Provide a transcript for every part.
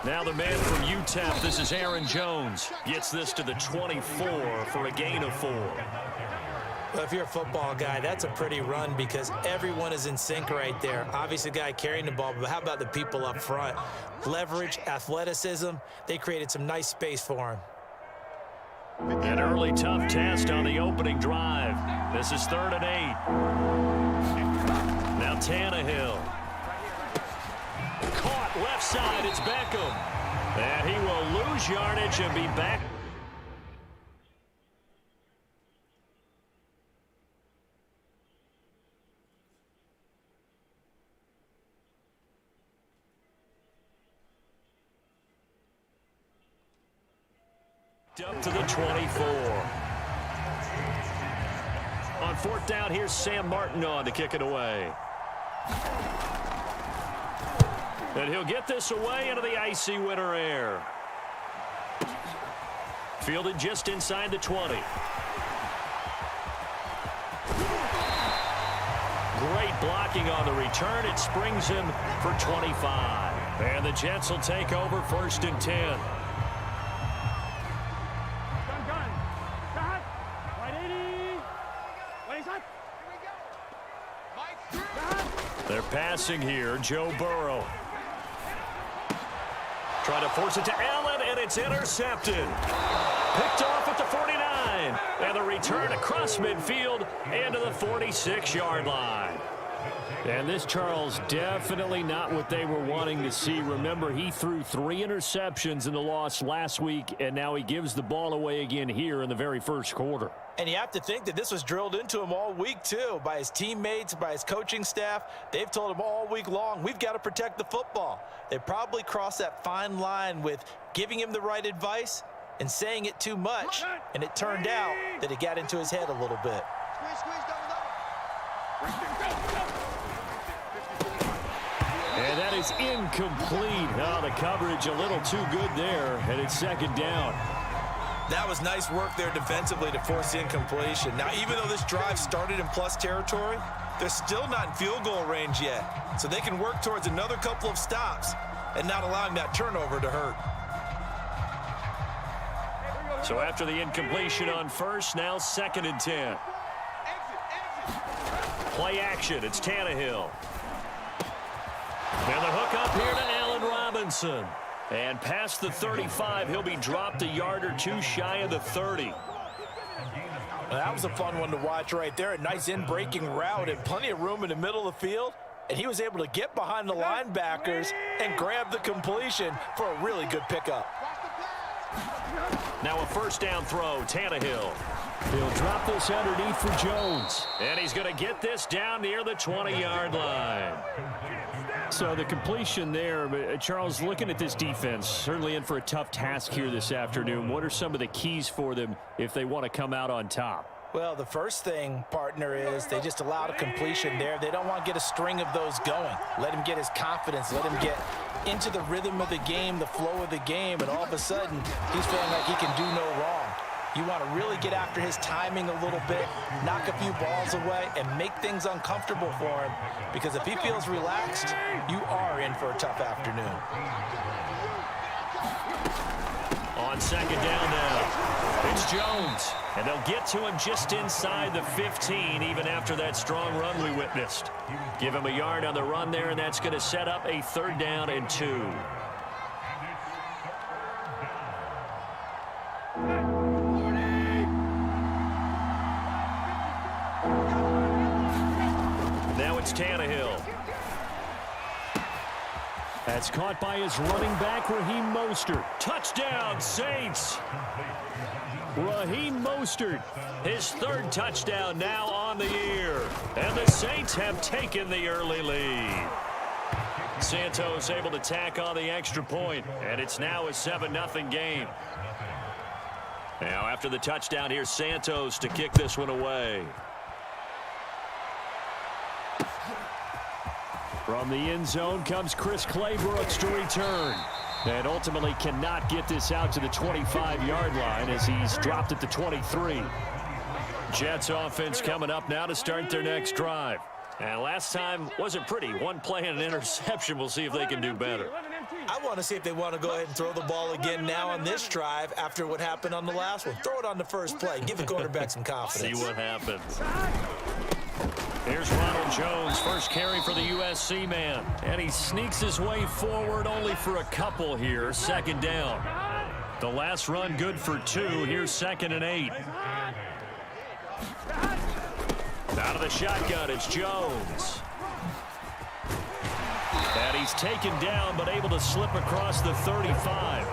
Now the man from UTEP, this is Aaron Jones, gets this to the 24 for a gain of 4. Well, if you're a football guy, that's a pretty run because everyone is in sync right there. Obviously, the guy carrying the ball, but how about the people up front? Leverage, athleticism, they created some nice space for him. An early tough test on the opening drive. This is 3rd and 8. Now Tannehill. Caught left side, it's Beckham. And he will lose yardage and be back. Up to the 24. On 4th down, here's Sam Martin on to kick it away. And he'll get this away into the icy winter air. Fielded just inside the 20. Great blocking on the return. It springs him for 25. And the Jets will take over 1st and 10. They're passing here. Joe Burrow. Trying to force it to Allen, and it's intercepted. Picked off at the 49. And the return across midfield into the 46-yard line. And this, Charles, definitely not what they were wanting to see. Remember, he threw 3 interceptions in the loss last week, and now he gives the ball away again here in the very first quarter. And you have to think that this was drilled into him all week, too, by his teammates, by his coaching staff. They've told him all week long, we've got to protect the football. They probably crossed that fine line with giving him the right advice and saying it too much. And it turned out that it got into his head a little bit. And that is incomplete. Oh, the coverage a little too good there, and it's 2nd down. That was nice work there defensively to force the incompletion. Now, even though this drive started in plus territory, they're still not in field goal range yet. So they can work towards another couple of stops and not allowing that turnover to hurt. So after the incompletion on 1st, now 2nd and 10. Play action, it's Tannehill. And the hook up here to Allen Robinson. And past the 35, he'll be dropped a yard or 2 shy of the 30. Well, that was a fun one to watch right there. A nice in-breaking route and plenty of room in the middle of the field. And he was able to get behind the linebackers and grab the completion for a really good pickup. Now a 1st down throw, Tannehill. He'll drop this underneath for Jones. And he's going to get this down near the 20-yard line. So the completion there, but Charles, looking at this defense, certainly in for a tough task here this afternoon. What are some of the keys for them if they want to come out on top? Well, the first thing, partner, is they just allowed a completion there. They don't want to get a string of those going. Let him get his confidence. Let him get into the rhythm of the game, the flow of the game, and all of a sudden, he's feeling like he can do no wrong. You want to really get after his timing a little bit, knock a few balls away, and make things uncomfortable for him. Because if he feels relaxed, you are in for a tough afternoon. On 2nd down now, it's Jones. And they'll get to him just inside the 15, even after that strong run we witnessed. Give him a yard on the run there, and that's going to set up a 3rd down and 2. Now it's Tannehill. That's caught by his running back, Raheem Mostert. Touchdown, Saints! Raheem Mostert, his 3rd touchdown now on the year. And the Saints have taken the early lead. Santos able to tack on the extra point, and it's now a 7-0 game. Now after the touchdown, here's Santos to kick this one away. From the end zone comes Chris Claybrooks to return. And ultimately cannot get this out to the 25-yard line as he's dropped at the 23. Jets offense coming up now to start their next drive. And last time wasn't pretty. One play and an interception. We'll see if they can do better. I want to see if they want to go ahead and throw the ball again now on this drive after what happened on the last one. Throw it on the first play. Give the quarterback some confidence. See what happens. Here's Ronald Jones, first carry for the USC man. And he sneaks his way forward only for a couple here. Second down. The last run good for 2. Here's 2nd and 8. Out of the shotgun, it's Jones. And he's taken down, but able to slip across the 35.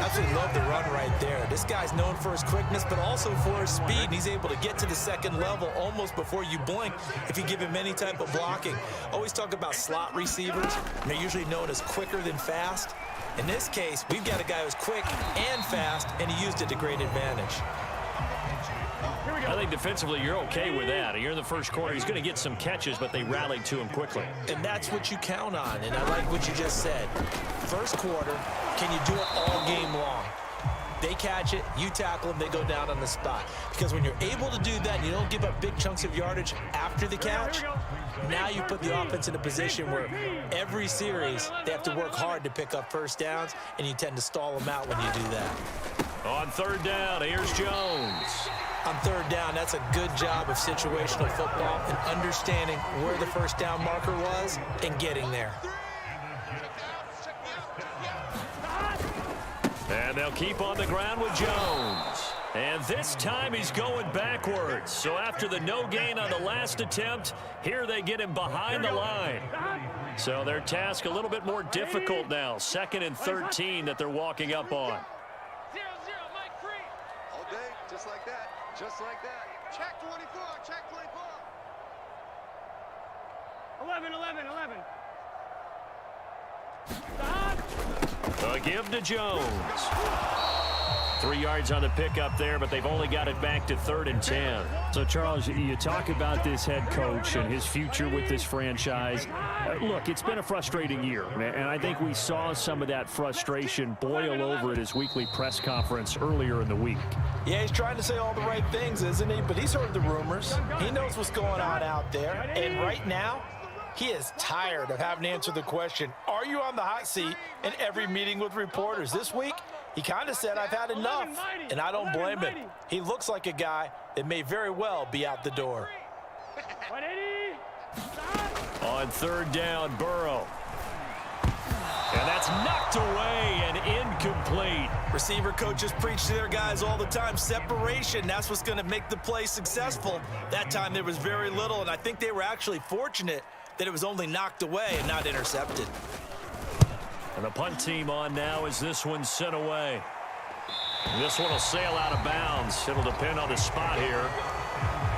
Absolutely love the run right there. This guy's known for his quickness, but also for his speed. And he's able to get to the second level almost before you blink if you give him any type of blocking. Always talk about slot receivers. They're usually known as quicker than fast. In this case, we've got a guy who's quick and fast, and he used it to great advantage. I think defensively you're okay with that. You're in the first quarter. He's going to get some catches, but they rallied to him quickly. And that's what you count on, and I like what you just said. First quarter, can you do it all game long? They catch it, you tackle them, they go down on the spot. Because when you're able to do that and you don't give up big chunks of yardage after the catch, now you put the offense in a position where every series they have to work hard to pick up first downs, and you tend to stall them out when you do that. On third down, here's Jones. On third down, that's a good job of situational football and understanding where the first down marker was and getting there. And they'll keep on the ground with Jones. And this time he's going backwards. So after the no gain on the last attempt, here they get him behind the line. So their task a little bit more difficult now. 2nd and 13 that they're walking up on. 0-0, Mike free. All day, just like that. Just like that. Check 24. Check 24. 11. A give to Jones. 3 yards on the pickup there, but they've only got it back to 3rd and 10. So, Charles, you talk about this head coach and his future with this franchise. Look, it's been a frustrating year, and I think we saw some of that frustration boil over at his weekly press conference earlier in the week. Yeah, he's trying to say all the right things, isn't he? But he's heard the rumors. He knows what's going on out there. And right now, he is tired of having to answer the question, are you on the hot seat in every meeting with reporters? This week, he kind of said, I've had enough, and I don't blame him. He looks like a guy that may very well be out the door. On third down, Burrow. And that's knocked away and incomplete. Receiver coaches preach to their guys all the time. Separation, that's what's going to make the play successful. That time there was very little, and I think they were actually fortunate that it was only knocked away and not intercepted. And the punt team on now as this one's sent away. This one will sail out of bounds. It'll depend on the spot here.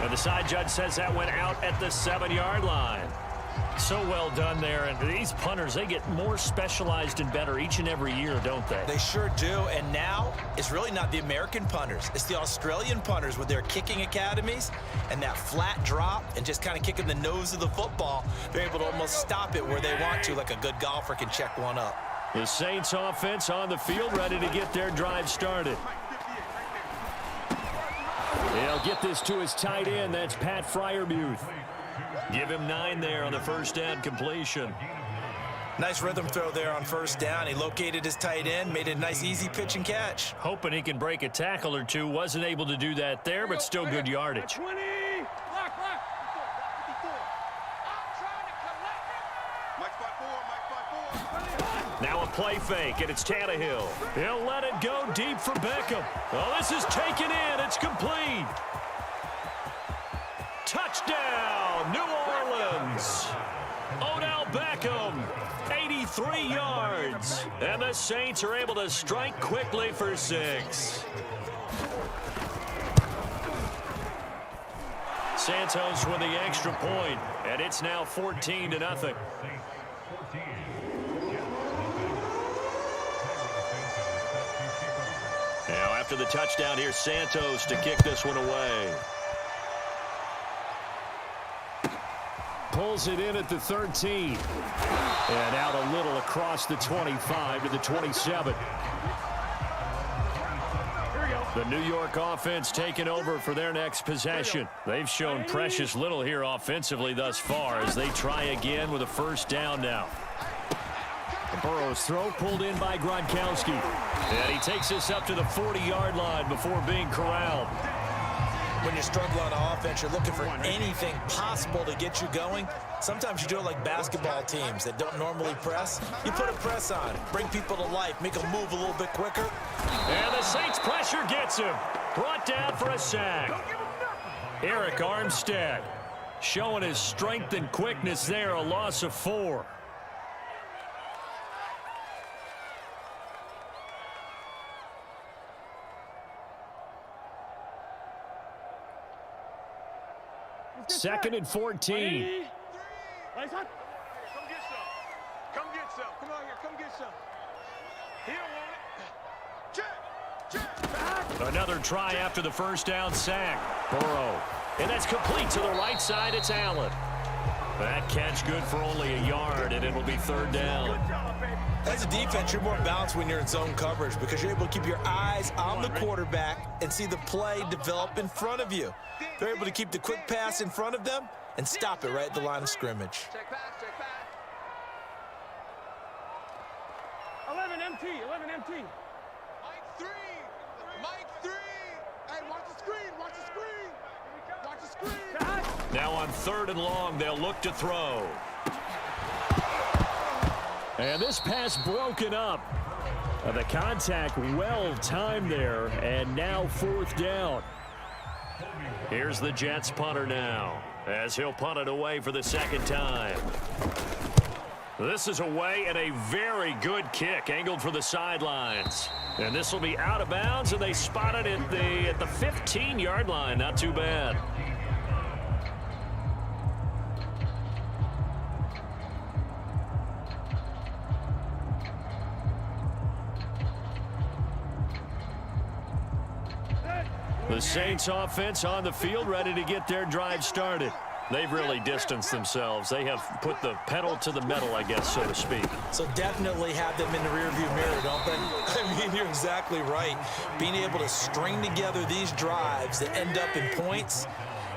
And the side judge says that went out at the 7-yard line. So well done there. And these punters, they get more specialized and better each and every year, don't they? They sure do. And now it's really not the American punters. It's the Australian punters with their kicking academies and that flat drop and just kind of kicking the nose of the football. They're able to almost stop it where they want to, like a good golfer can check one up. The Saints offense on the field, ready to get their drive started. They'll get this to his tight end. That's Pat Freiermuth. Give him 9 there on the first down completion. Nice rhythm throw there on first down. He located his tight end, made it a nice easy pitch and catch. Hoping he can break a tackle or two. Wasn't able to do that there, but still good yardage. 20. Lock. Mike 5-4. Now a play fake, and it's Tannehill. He'll let it go deep for Beckham. Oh, this is taken in. It's complete. Touchdown, New Orleans. Odell Beckham, 83 yards. And the Saints are able to strike quickly for 6. Santos with the extra point, and it's now 14-0. Now after the touchdown, here's Santos to kick this one away. Pulls it in at the 13. And out a little across the 25 to the 27. Here we go. The New York offense taking over for their next possession. They've shown precious little here offensively thus far as they try again with a first down now. Burrow's throw pulled in by Gronkowski. And he takes this up to the 40-yard line before being corralled. When you're struggling on offense, you're looking for anything possible to get you going. Sometimes you do it like basketball teams that don't normally press. You put a press on, bring people to life, make them move a little bit quicker. And the Saints pressure gets him. Brought down for a sack. Eric Armstead showing his strength and quickness there, a loss of 4. Second and 14. Lights on. Come get some. Come get some. Come on here. Come get some. He don't want it. Check. Another try after the first down sack. Burrow. And that's complete to the right side. It's Allen. That catch good for only a yard, and it'll be third down. As a defense, you're more balanced when you're in zone coverage because you're able to keep your eyes on the quarterback and see the play develop in front of you. They're able to keep the quick pass in front of them and stop it right at the line of scrimmage. Check pass. Check pass. 11 MT. 11 MT. Mike 3. Mike 3. Hey, watch the screen. Watch the screen. Watch the screen. Now on third and long, they'll look to throw. And this pass broken up. The contact well timed there, and now fourth down. Here's the Jets punter now, as he'll punt it away for the second time. This is away and a very good kick, angled for the sidelines. And this will be out of bounds, and they spot it at the 15-yard line. Not too bad. The Saints offense on the field, ready to get their drive started. They've really distanced themselves. They have put the pedal to the metal, I guess, so to speak. So definitely have them in the rearview mirror, don't they? I mean, you're exactly right. Being able to string together these drives that end up in points,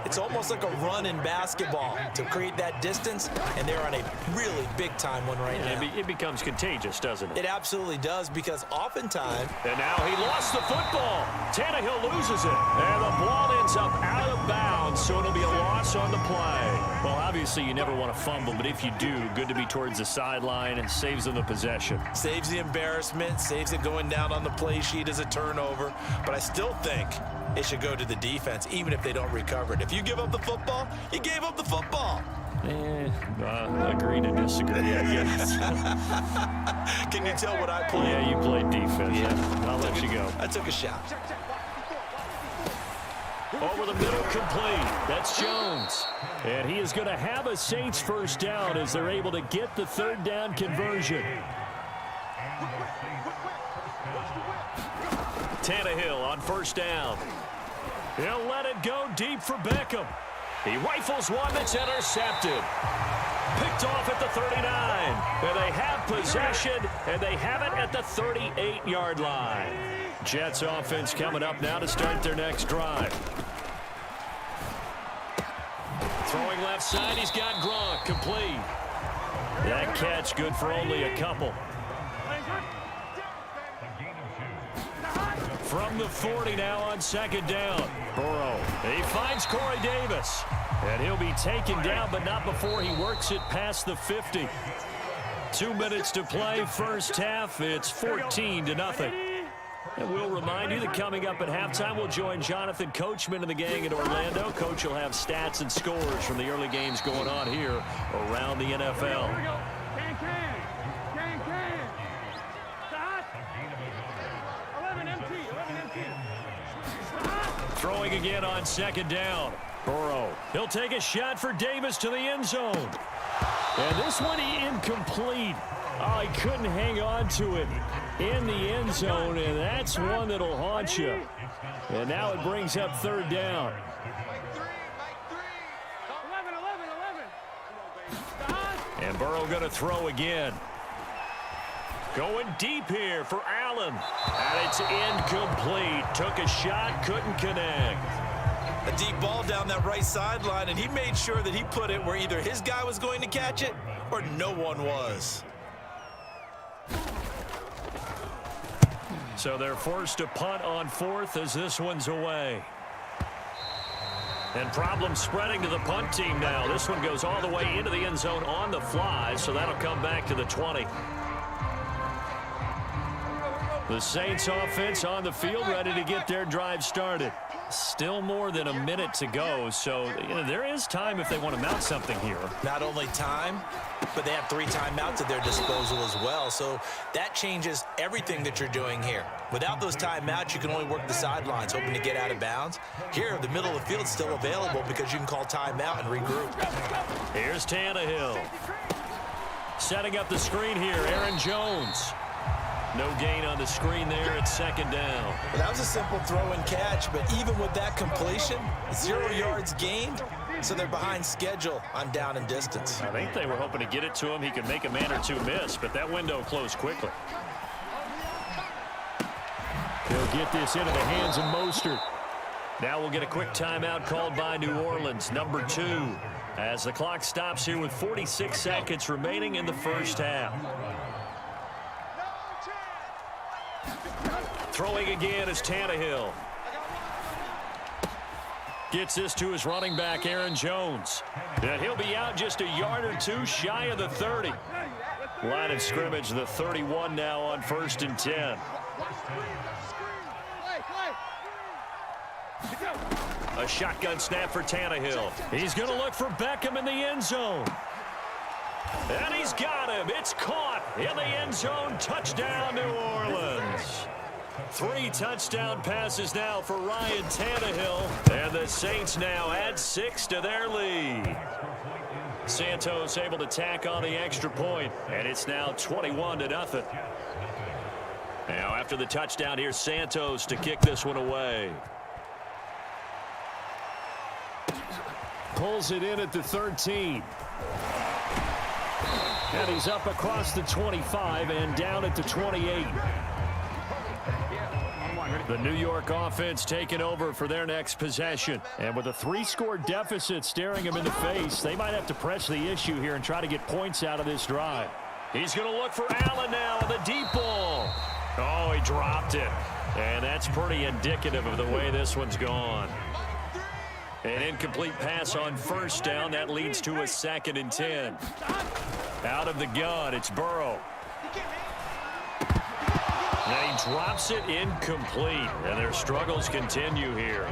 it's almost like a run in basketball to create that distance, and they're on a really big-time one right now. It becomes contagious, doesn't it? It absolutely does, because oftentimes... And now he lost the football. Tannehill loses it, and the ball ends up out of bounds, so it'll be a loss on the play. Well, obviously, you never want to fumble, but if you do, good to be towards the sideline and saves them the possession. Saves the embarrassment, saves it going down on the play sheet as a turnover, but I still think it should go to the defense, even if they don't recover it. If you give up the football, you gave up the football. Agree to disagree, I guess. Can you tell what I played? Yeah, you played defense. Yeah. I'll let you go. I took a shot. Over the middle, complete. That's Jones. And he is going to have a Saints first down as they're able to get the third down conversion. Tannehill on first down. He'll let it go deep for Beckham. He rifles one that's intercepted. Picked off at the 39. And they have possession, and they have it at the 38-yard line. Jets offense coming up now to start their next drive. Throwing left side, he's got Gronk, complete. That catch good for only a couple. From the 40 now on second down. Burrow. He finds Corey Davis. And he'll be taken down, but not before he works it past the 50. 2 minutes to play, first half. It's 14-0. And we'll remind you that coming up at halftime, we'll join Jonathan Coachman and the gang in Orlando. Coach will have stats and scores from the early games going on here around the NFL. Here we go. Can. 11 MT. 11 MT. Throwing again on second down. Burrow. He'll take a shot for Davis to the end zone. And this one incomplete. Oh, he couldn't hang on to it in the end zone, and that's one that'll haunt you. And now it brings up third down. Mike 3. 11. And Burrow going to throw again. Going deep here for Allen. And it's incomplete. Took a shot, couldn't connect. A deep ball down that right sideline, and he made sure that he put it where either his guy was going to catch it or no one was. So they're forced to punt on fourth as this one's away. And problems spreading to the punt team now. This one goes all the way into the end zone on the fly, so that'll come back to the 20. The Saints offense on the field ready to get their drive started. Still more than a minute to go, so there is time if they want to mount something here. Not only time, but they have 3 timeouts at their disposal as well, so that changes everything that you're doing here. Without those timeouts, you can only work the sidelines, hoping to get out of bounds. Here, the middle of the field's still available because you can call timeout and regroup. Here's Tannehill. Setting up the screen here, Aaron Jones. No gain on the screen there at second down. Well, that was a simple throw and catch, but even with that completion, 0 yards gained, so they're behind schedule on down and distance. I think they were hoping to get it to him. He could make a man or two miss, but that window closed quickly. He'll get this into the hands of Mostert. Now we'll get a quick timeout called by New Orleans, number 2, as the clock stops here with 46 seconds remaining in the first half. Throwing again is Tannehill. Gets this to his running back, Aaron Jones. And he'll be out just a yard or 2 shy of the 30. Line of scrimmage, the 31 now on 1st and 10. A shotgun snap for Tannehill. He's going to look for Beckham in the end zone. And he's got him. It's caught in the end zone. Touchdown, New Orleans. 3 touchdown passes now for Ryan Tannehill. And the Saints now add 6 to their lead. Santos able to tack on the extra point, and it's now 21-0. Now after the touchdown, here's Santos to kick this one away. Pulls it in at the 13. And he's up across the 25 and down at the 28. The New York offense taking over for their next possession. And with a 3-score deficit staring him in the face, they might have to press the issue here and try to get points out of this drive. He's going to look for Allen now with a deep ball. Oh, he dropped it. And that's pretty indicative of the way this one's gone. An incomplete pass on first down. That leads to a 2nd and 10. Out of the gun, it's Burrow. And he drops it incomplete. And their struggles continue here.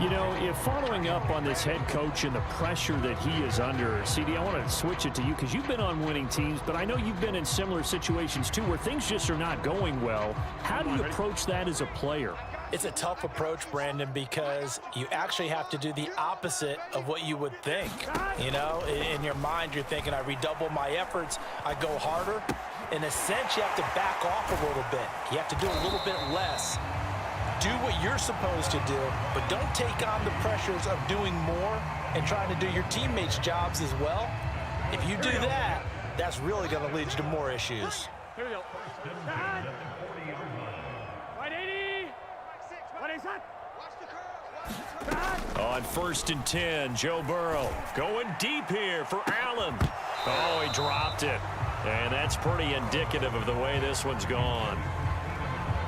You know, if following up on this head coach and the pressure that he is under, CD, I want to switch it to you because you've been on winning teams, but I know you've been in similar situations too where things just are not going well. How do you approach that as a player? It's a tough approach, Brandon, because you actually have to do the opposite of what you would think. You know, in your mind, you're thinking, I redouble my efforts, I go harder. In a sense, you have to back off a little bit. You have to do a little bit less. Do what you're supposed to do, but don't take on the pressures of doing more and trying to do your teammates' jobs as well. If you do that, that's really going to lead you to more issues. Here we go. Right 80. What is that? On 1st and 10, Joe Burrow going deep here for Allen. Oh, he dropped it. And that's pretty indicative of the way this one's gone.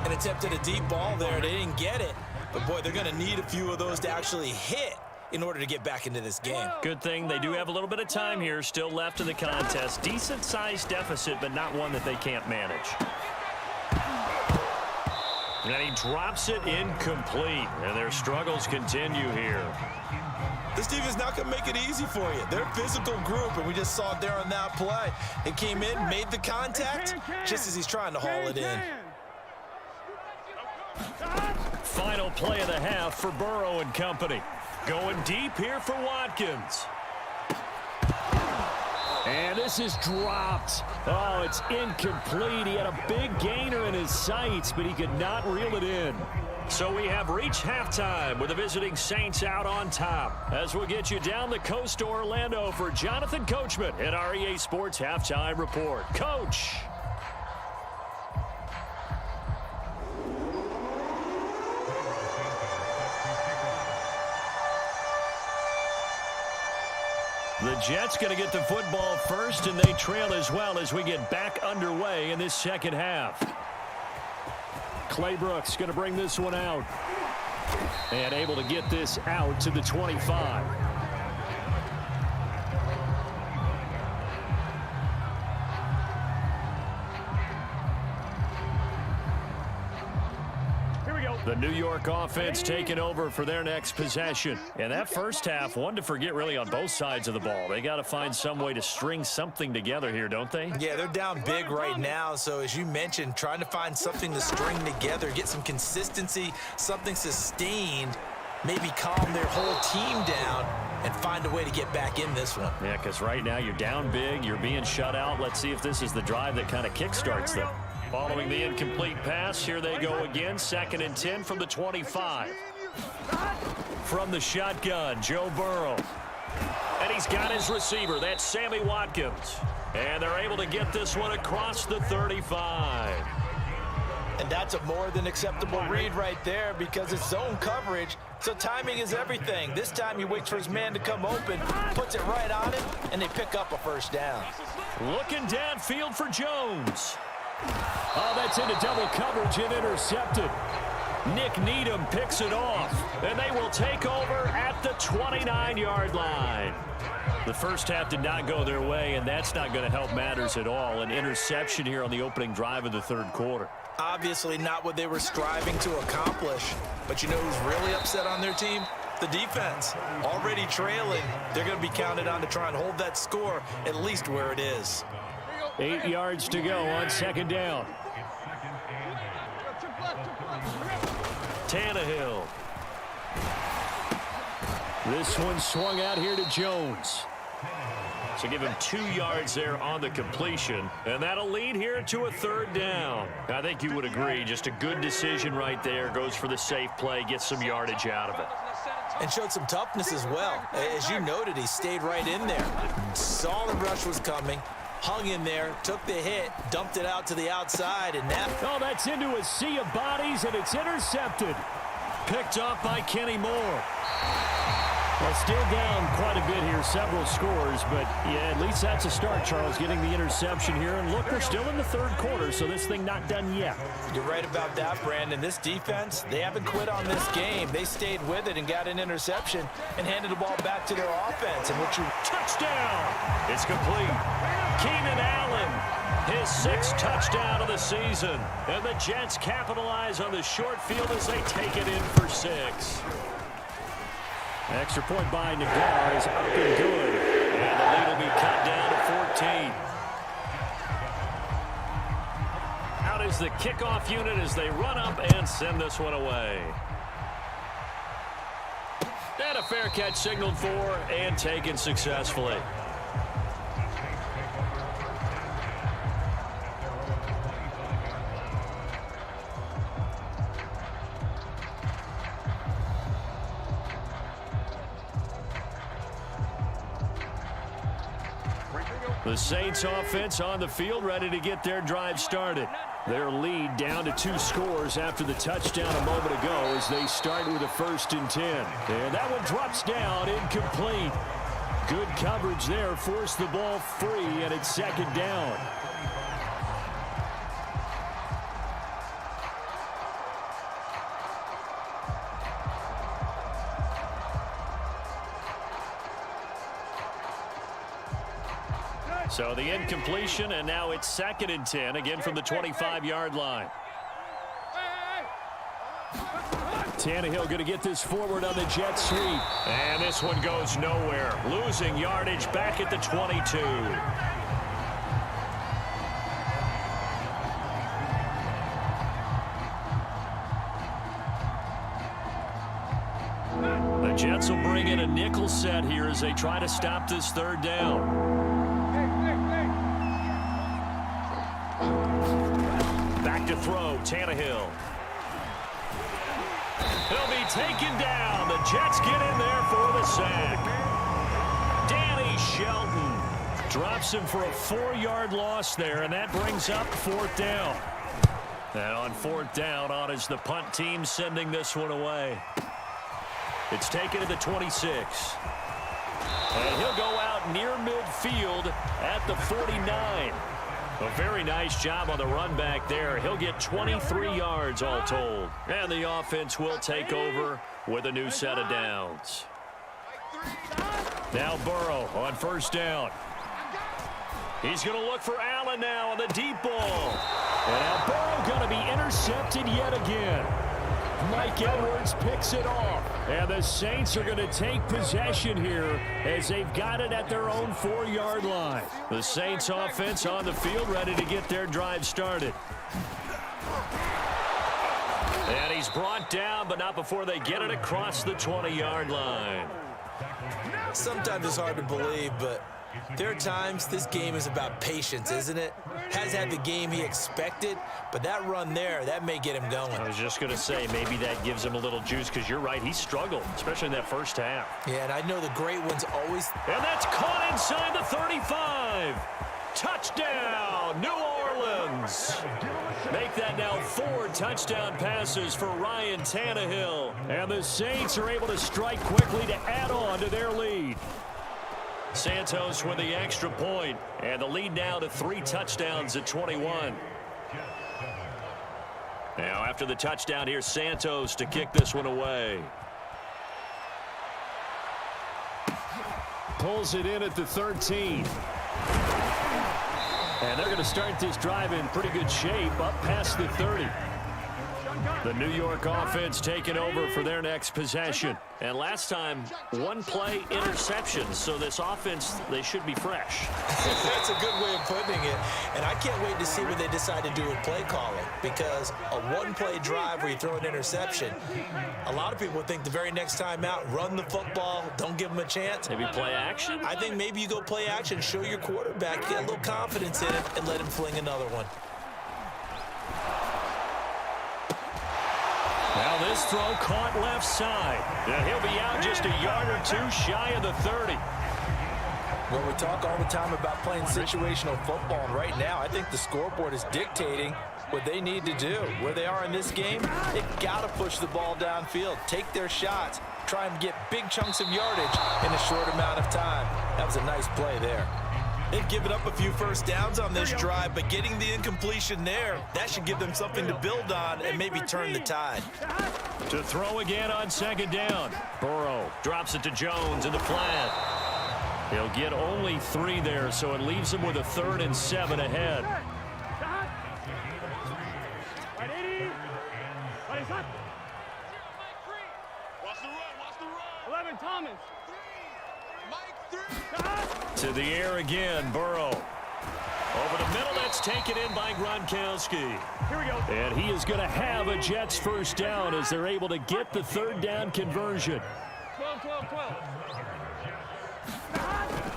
And attempted a deep ball there. They didn't get it. But, boy, they're going to need a few of those to actually hit in order to get back into this game. Good thing they do have a little bit of time here still left in the contest. Decent-sized deficit, but not one that they can't manage. And he drops it incomplete. And their struggles continue here. This defense is not going to make it easy for you. They're a physical group, and we just saw it there on that play. It came in, made the contact, just as he's trying to haul it in. Final play of the half for Burrow and company. Going deep here for Watkins. And this is dropped. Oh, it's incomplete. He had a big gainer in his sights, but he could not reel it in. So we have reached halftime with the visiting Saints out on top. As we'll get you down the coast to Orlando for Jonathan Coachman at our EA Sports Halftime Report. Coach. The Jets going to get the football first, and they trail as well as we get back underway in this second half. Claybrooks going to bring this one out. And able to get this out to the 25. The New York offense taking over for their next possession. And that first half, one to forget really on both sides of the ball. They got to find some way to string something together here, don't they? Yeah, they're down big right now. So as you mentioned, trying to find something to string together, get some consistency, something sustained, maybe calm their whole team down and find a way to get back in this one. Yeah, because right now you're down big, you're being shut out. Let's see if this is the drive that kind of kickstarts them. Following the incomplete pass, here they go again. 2nd and 10 from the 25. From the shotgun, Joe Burrow. And he's got his receiver. That's Sammy Watkins. And they're able to get this one across the 35. And that's a more than acceptable read right there because it's zone coverage, so timing is everything. This time he waits for his man to come open, puts it right on him, and they pick up a first down. Looking downfield for Jones. Oh, that's into double coverage and intercepted. Nick Needham picks it off, and they will take over at the 29-yard line. The first half did not go their way, and that's not going to help matters at all. An interception here on the opening drive of the third quarter. Obviously not what they were striving to accomplish, but you know who's really upset on their team? The defense. Already trailing, they're going to be counted on to try and hold that score at least where it is. 8 yards to go on 2nd down. Tannehill. This one swung out here to Jones. So give him 2 yards there on the completion, and that'll lead here to a 3rd down. I think you would agree, just a good decision right there. Goes for the safe play, gets some yardage out of it. And showed some toughness as well. As you noted, he stayed right in there. Saw the rush was coming, hung in there, took the hit, dumped it out to the outside, and now... Oh, that's into a sea of bodies, and it's intercepted. Picked off by Kenny Moore. Well, still down quite a bit here, several scores, but yeah, at least that's a start, Charles, getting the interception here. And look, we're still in the third quarter, so this thing not done yet. You're right about that, Brandon. This defense, they haven't quit on this game. They stayed with it and got an interception and handed the ball back to their offense. And what you... Touchdown! It's complete. Keenan Allen, his 6th touchdown of the season. And the Jets capitalize on the short field as they take it in for 6. Extra point by Nagar is up and good. And the lead will be cut down to 14. Out is the kickoff unit as they run up and send this one away. And a fair catch signaled for and taken successfully. The Saints offense on the field, ready to get their drive started. Their lead down to 2 scores after the touchdown a moment ago as they start with a 1st and 10. And that one drops down, incomplete. Good coverage there, forced the ball free, and it's 2nd down. So the incompletion, and now it's 2nd and 10, again from the 25-yard line. Tannehill going to get this forward on the jet sweep. And this one goes nowhere. Losing yardage back at the 22. The Jets will bring in a nickel set here as they try to stop this 3rd down. Back to throw, Tannehill. He'll be taken down. The Jets get in there for the sack. Danny Shelton drops him for a 4-yard loss there, and that brings up 4th down. And on 4th down, on is the punt team sending this one away. It's taken to the 26. And he'll go out back near midfield at the 49. A very nice job on the run back there. He'll get 23 yards all told. And the offense will take over with a new set of downs. Now Burrow on first down. He's going to look for Allen now on the deep ball. And now Burrow going to be intercepted yet again. Mike Edwards picks it off. And the Saints are going to take possession here as they've got it at their own 4-yard line. The Saints offense on the field ready to get their drive started. And he's brought down, but not before they get it across the 20-yard line. Sometimes it's hard to believe, but there are times this game is about patience, isn't it? Has had the game he expected, but that run there, that may get him going. I was just going to say, maybe that gives him a little juice, because you're right, he struggled, especially in that first half. Yeah, and I know the great ones always... And that's caught inside the 35. Touchdown, New Orleans. Make that now 4 touchdown passes for Ryan Tannehill. And the Saints are able to strike quickly to add on to their lead. Santos with the extra point, and the lead now to 3 touchdowns at 21. Now after the touchdown, here's Santos to kick this one away. Pulls it in at the 13. And they're going to start this drive in pretty good shape up past the 30. The New York offense taking over for their next possession. And last time, 1-play interception. So this offense, they should be fresh. That's a good way of putting it. And I can't wait to see what they decide to do with play calling. Because a 1-play drive where you throw an interception, a lot of people think the very next time out, run the football, don't give them a chance. Maybe play action? I think maybe you go play action, show your quarterback, get a little confidence in it, and let him fling another one. Now this throw caught left side. And he'll be out just a yard or 2 shy of the 30. Well, we talk all the time about playing situational football, and right now I think the scoreboard is dictating what they need to do. Where they are in this game, they've got to push the ball downfield, take their shots, try and get big chunks of yardage in a short amount of time. That was a nice play there. They've given up a few first downs on this drive, but getting the incompletion there, that should give them something to build on and maybe turn the tide. To throw again on second down. Burrow drops it to Jones in the flat. He'll get only 3 there, so it leaves him with a 3rd and 7 ahead. Watch the run. 11 Thomas. To the air again, Burrow. Over the middle, that's taken in by Gronkowski. Here we go. And he is going to have a Jets first down as they're able to get the 3rd down conversion. 12.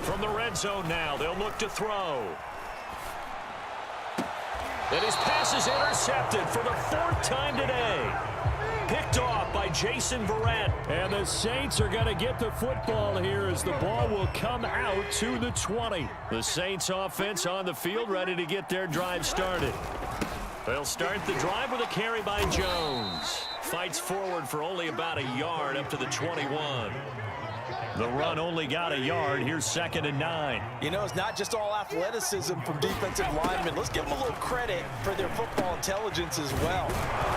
From the red zone now, they'll look to throw. And his pass is intercepted for the 4th time today. Picked off by Jason Verrett. And the Saints are going to get the football here as the ball will come out to the 20. The Saints offense on the field ready to get their drive started. They'll start the drive with a carry by Jones. Fights forward for only about a yard up to the 21. The run only got a yard. Here's 2nd and 9. You know, it's not just all athleticism from defensive linemen. Let's give them a little credit for their football intelligence as well.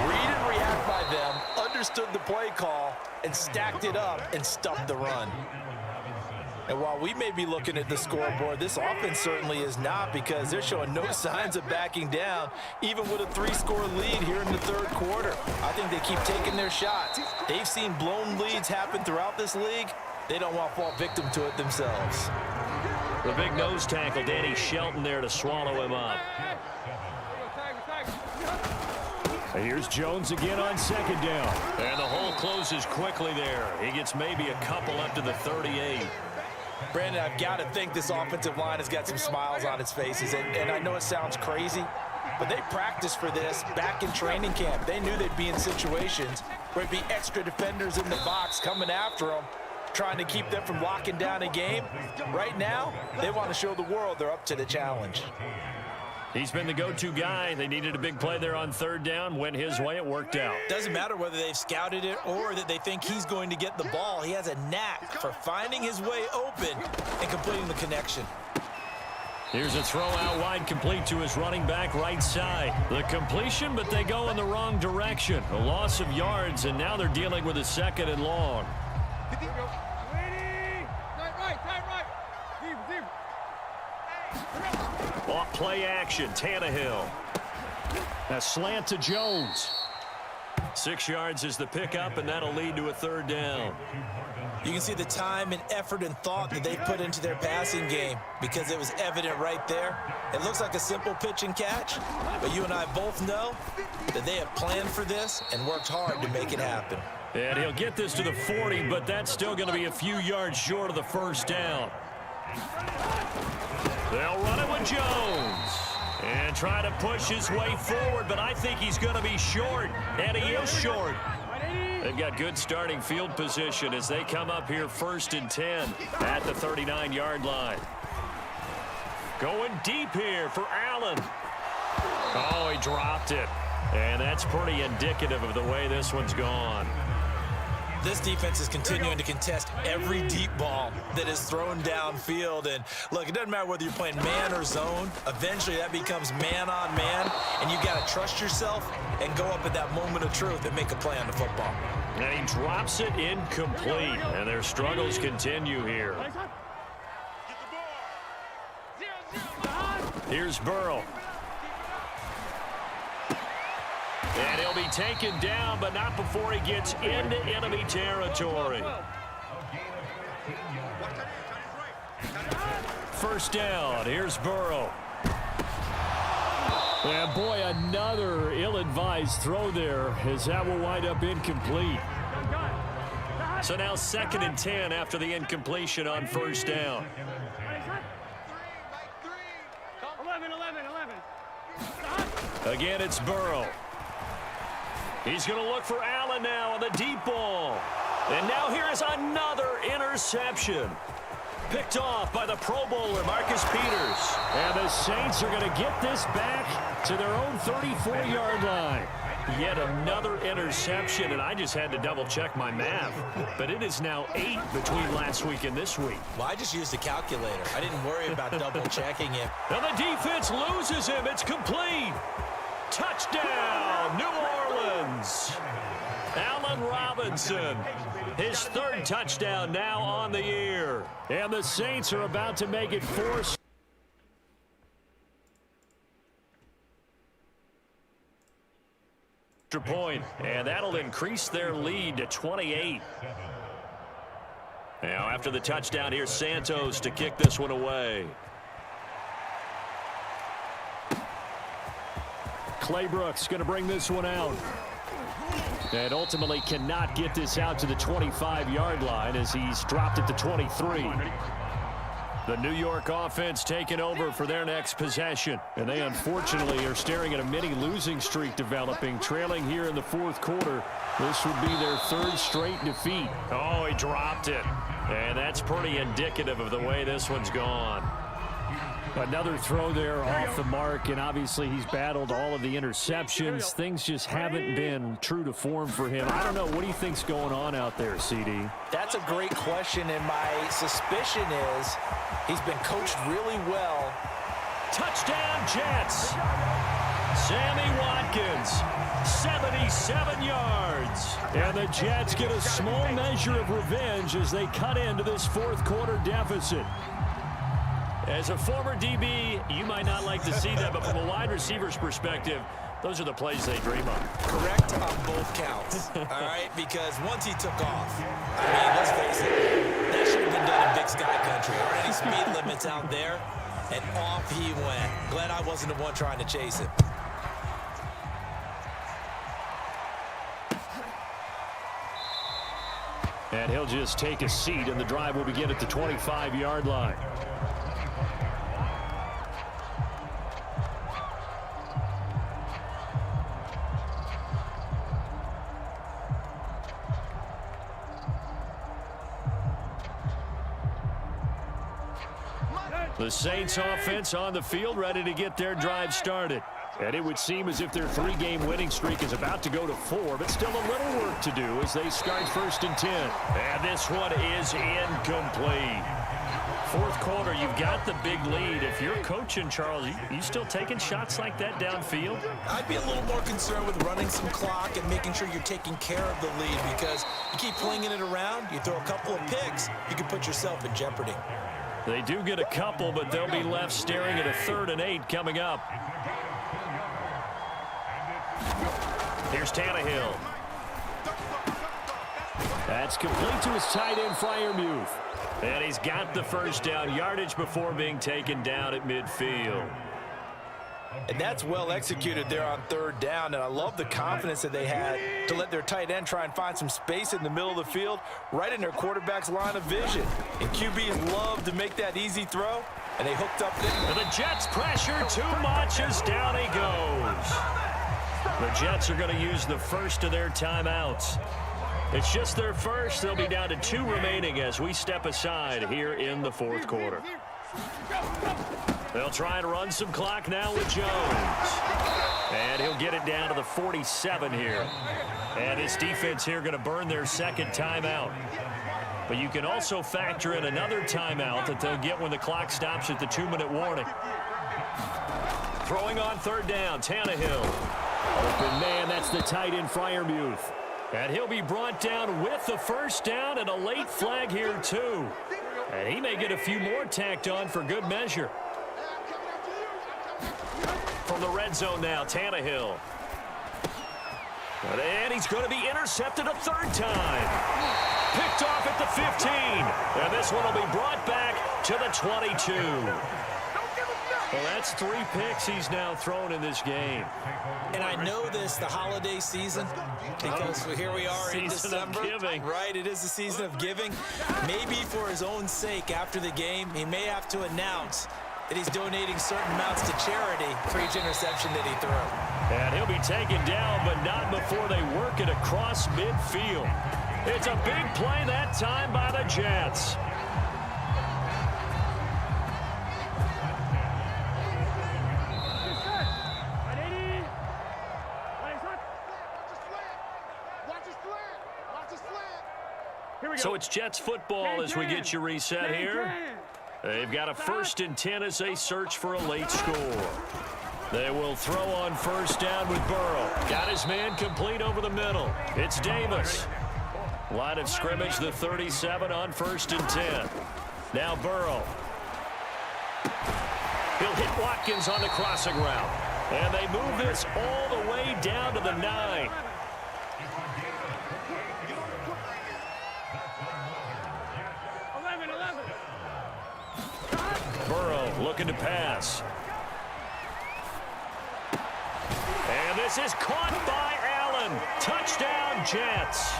Read and react by them, understood the play call, and stacked it up and stuffed the run. And while we may be looking at the scoreboard, this offense certainly is not, because they're showing no signs of backing down, even with a 3-score lead here in the 3rd quarter. I think they keep taking their shots. They've seen blown leads happen throughout this league. They don't want to fall victim to it themselves. The big nose tackle, Danny Shelton, there to swallow him up. And here's Jones again on 2nd down. And the hole closes quickly there. He gets maybe a couple up to the 38. Brandon, I've got to think this offensive line has got some smiles on its faces. And I know it sounds crazy, but they practiced for this back in training camp. They knew they'd be in situations where it'd be extra defenders in the box coming after them, trying to keep them from locking down a game. Right now, they want to show the world they're up to the challenge. He's been the go-to guy. They needed a big play there on 3rd down. Went his way. It worked out. Doesn't matter whether they've scouted it or that they think he's going to get the ball. He has a knack for finding his way open and completing completing the connection. Here's a throw out wide, complete to his running back right side. The completion, but they go in the wrong direction. A loss of yards, and now they're dealing with a 2nd and long. Off play action, Tannehill. A slant to Jones. 6 yards is the pickup, and that'll lead to a 3rd down. You can see the time and effort and thought that they put into their passing game because it was evident right there. It looks like a simple pitch and catch, but you and I both know that they have planned for this and worked hard to make it happen. And he'll get this to the 40, but that's still going to be a few yards short of the 1st down. They'll run it with Jones. And try to push his way forward, but I think he's going to be short, and he is short. They've got good starting field position as they come up here 1st and 10 at the 39-yard line. Going deep here for Allen. Oh, he dropped it. And that's pretty indicative of the way this one's gone. This defense is continuing to contest every deep ball that is thrown downfield. And look, it doesn't matter whether you're playing man or zone. Eventually, that becomes man on man, and you got to trust yourself and go up at that moment of truth and make a play on the football. And he drops it incomplete, and their struggles continue here. Here's Burrow. And he'll be taken down, but not before he gets into enemy territory. 1st down. Here's Burrow. And boy, another ill-advised throw there as that will wind up incomplete. So now 2nd and 10 after the incompletion on 1st down. 11. Again, it's Burrow. He's going to look for Allen now on the deep ball. And now here is another interception. Picked off by the Pro Bowler, Marcus Peters. And the Saints are going to get this back to their own 34-yard line. Yet another interception, and I just had to double-check my math. But it is now 8 between last week and this week. Well, I just used a calculator. I didn't worry about double-checking it. And the defense loses him. It's complete. Touchdown, New Orleans. Allen Robinson, his 3rd touchdown now on the year. And the Saints are about to make it 4. Point, and that'll increase their lead to 28. Now, after the touchdown, here's Santos to kick this one away. Claybrooks going to bring this one out. And ultimately cannot get this out to the 25-yard line as he's dropped it to 23. The New York offense taking over for their next possession. And they unfortunately are staring at a mini losing streak developing, trailing here in the 4th quarter. This would be their 3rd straight defeat. Oh, he dropped it. And that's pretty indicative of the way this one's gone. Another throw there off the mark, and obviously he's battled all of the interceptions. Things just haven't been true to form for him. I don't know. What do you think's going on out there, CD? That's a great question, and my suspicion is he's been coached really well. Touchdown, Jets. Sammy Watkins, 77 yards. And the Jets get a small measure of revenge as they cut into this 4th quarter deficit. As a former DB, you might not like to see that, but from a wide receiver's perspective, those are the plays they dream of. Correct on both counts, all right? Because once he took off, I mean, let's face it, that should have been done in Big Sky Country. Aren't any speed limits out there? And off he went. Glad I wasn't the one trying to chase it. And he'll just take a seat, and the drive will begin at the 25-yard line. The Saints offense on the field, ready to get their drive started. And it would seem as if their 3-game winning streak is about to go to 4, but still a little work to do as they start 1st and 10. And this one is incomplete. 4th quarter, you've got the big lead. If you're coaching, Charles, you still taking shots like that downfield? I'd be a little more concerned with running some clock and making sure you're taking care of the lead, because you keep flinging it around, you throw a couple of picks, you can put yourself in jeopardy. They do get a couple, but they'll be left staring at a 3rd and 8 coming up. Here's Tannehill. That's complete to his tight end, Freiermuth. And he's got the first down yardage before being taken down at midfield. And that's well executed there on 3rd down, and I love the confidence that they had to let their tight end try and find some space in the middle of the field, right in their quarterback's line of vision. And QBs love to make that easy throw, and they hooked up there. And the Jets pressure too much as down he goes. The Jets are going to use the first of their timeouts. It's just their first. They'll be down to 2 remaining as we step aside here in the 4th quarter. They'll try and run some clock now with Jones. And he'll get it down to the 47 here. And his defense here going to burn their 2nd timeout. But you can also factor in another timeout that they'll get when the clock stops at the 2-minute warning. Throwing on 3rd down, Tannehill. Open man, that's the tight end, Freiermuth. And he'll be brought down with the first down and a late flag here too. And he may get a few more tacked on for good measure. From the red zone now, Tannehill. And he's going to be intercepted a 3rd time. Picked off at the 15. And this one will be brought back to the 22. Well, that's 3 picks he's now thrown in this game. And I know this, the holiday season, because here we are in December. Season of giving. Right, it is the season of giving. Maybe for his own sake after the game, he may have to announce that he's donating certain amounts to charity for each interception that he threw. And he'll be taken down, but not before they work it across midfield. It's a big play that time by the Jets. So it's Jets football as we get you reset here. They've got a 1st and 10 as they search for a late score. They will throw on 1st down with Burrow. Got his man complete over the middle. It's Davis. Line of scrimmage, the 37 on 1st and 10. Now Burrow. He'll hit Watkins on the crossing route. And they move this all the way down to the 9. Burrow looking to pass. And this is caught by Allen. Touchdown, Jets.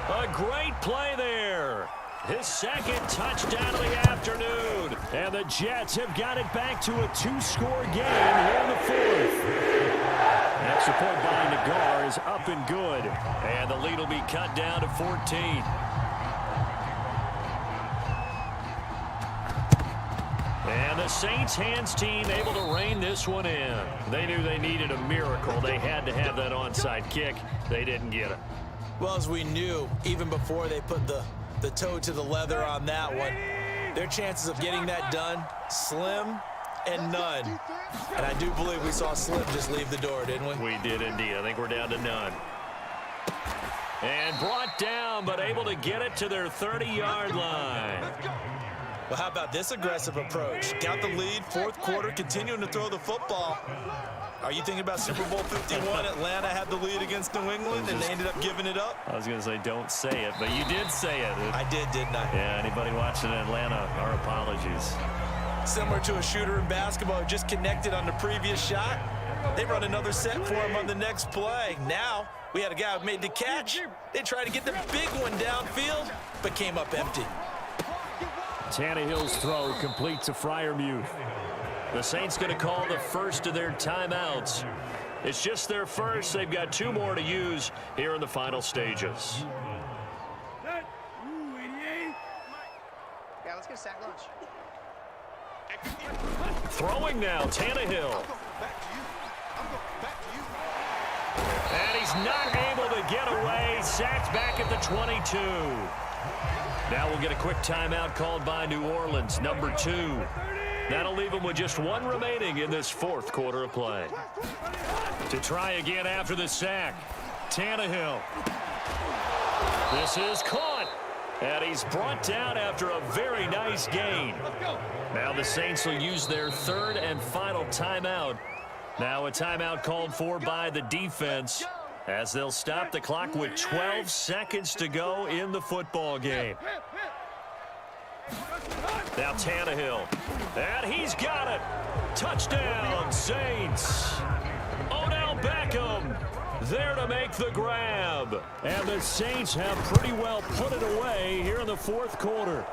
A great play there. His 2nd touchdown of the afternoon. And the Jets have got it back to a 2-score game here in the 4th. Extra point by Nagar is up and good. And the lead will be cut down to 14. And the Saints hands team able to rein this one in. They knew they needed a miracle. They had to have that onside kick. They didn't get it. Well, as we knew, even before they put the toe to the leather on that one, their chances of getting that done, slim and none. And I do believe we saw Slim just leave the door, didn't we? We did indeed. I think we're down to none. And brought down, but able to get it to their 30-yard line. Well, how about this aggressive approach? Got the lead, 4th quarter, continuing to throw the football. Are you thinking about Super Bowl 51? Atlanta had the lead against New England, and they ended up giving it up? I was going to say, don't say it, but you did say it. I did, didn't I? Yeah, anybody watching Atlanta, our apologies. Similar to a shooter in basketball who just connected on the previous shot. They run another set for him on the next play. Now, we had a guy who made the catch. They tried to get the big one downfield, but came up empty. Tannehill's throw complete to Freiermuth. The Saints going to call the first of their timeouts. It's just their first. They've got 2 more to use here in the final stages. Yeah, let's get a sack lunch. Throwing now, Tannehill. And he's not able to get away. Sacked back at the 22. Now we'll get a quick timeout called by New Orleans, number 2. That'll leave them with just 1 remaining in this 4th quarter of play. To try again after the sack, Tannehill. This is caught, and he's brought down after a very nice gain. Now the Saints will use their 3rd and final timeout. Now a timeout called for by the defense as they'll stop the clock with 12 seconds to go in the football game. Now Tannehill, and he's got it. Touchdown, Saints. Odell Beckham there to make the grab. And the Saints have pretty well put it away here in the 4th quarter.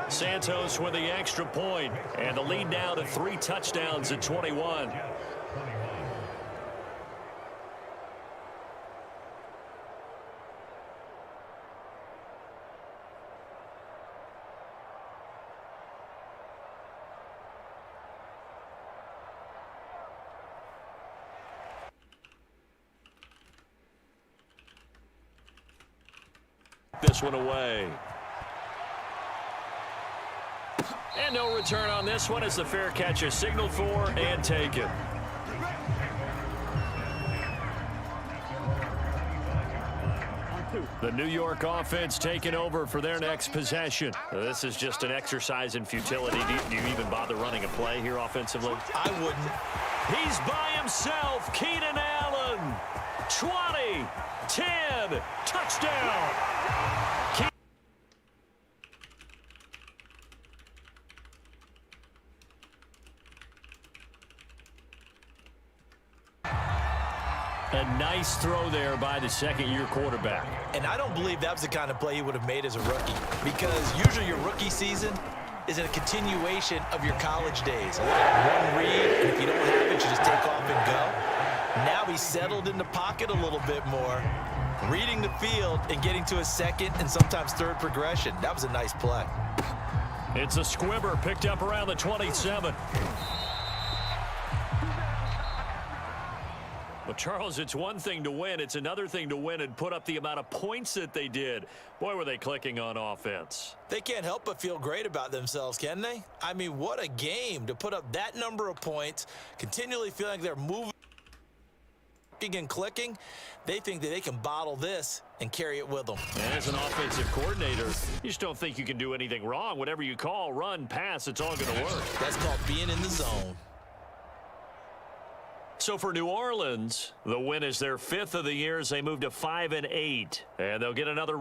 Santos with the extra point, and the lead now to 3 touchdowns at 21. This one away. And no return on this one as the fair catch is signaled for and taken. The New York offense taking over for their next possession. This is just an exercise in futility. Do you even bother running a play here offensively? I wouldn't. He's by himself. Keenan Allen. 20, 10, touchdown. A nice throw there by the 2nd-year quarterback. And I don't believe that was the kind of play he would have made as a rookie, because usually your rookie season is a continuation of your college days. A lot of one read, and if you don't have it, you just take off and go. Now he's settled in the pocket a little bit more, reading the field and getting to a 2nd and sometimes 3rd progression. That was a nice play. It's a squibber picked up around the 27. Well, Charles, it's one thing to win. It's another thing to win and put up the amount of points that they did. Boy, were they clicking on offense. They can't help but feel great about themselves, can they? I mean, what a game to put up that number of points, continually feeling like they're moving and clicking. They think that they can bottle this and carry it with them. And as an offensive coordinator, you just don't think you can do anything wrong. Whatever you call, run, pass, it's all going to work. That's called being in the zone. So for New Orleans, the win is their 5th of the year as they move to 5-8, and they'll get another